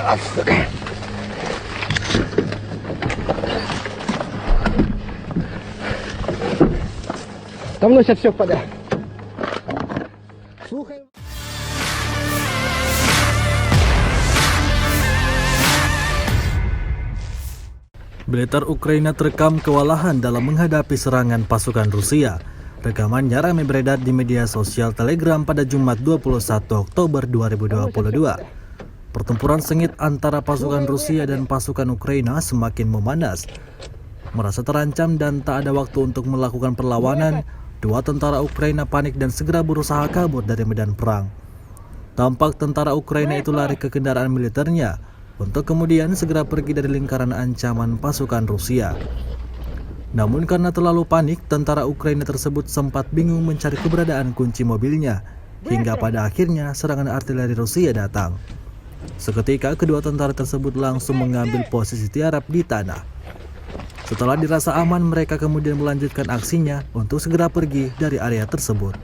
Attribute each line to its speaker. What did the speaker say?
Speaker 1: Astaga. Давно сейчас все впаде. Слухай.
Speaker 2: Militer Ukraina terekam kewalahan dalam menghadapi serangan pasukan Rusia. Rekamannya ramai beredar di media sosial Telegram pada Jumat 21 Oktober 2022. Pertempuran sengit antara pasukan Rusia dan pasukan Ukraina semakin memanas. Merasa terancam dan tak ada waktu untuk melakukan perlawanan, dua tentara Ukraina panik dan segera berusaha kabur dari medan perang. Tampak tentara Ukraina itu lari ke kendaraan militernya untuk kemudian segera pergi dari lingkaran ancaman pasukan Rusia. Namun karena terlalu panik, tentara Ukraina tersebut sempat bingung mencari keberadaan kunci mobilnya, hingga pada akhirnya serangan artileri Rusia datang. Seketika kedua tentara tersebut langsung mengambil posisi tiarap di tanah. Setelah dirasa aman, mereka kemudian melanjutkan aksinya untuk segera pergi dari area tersebut.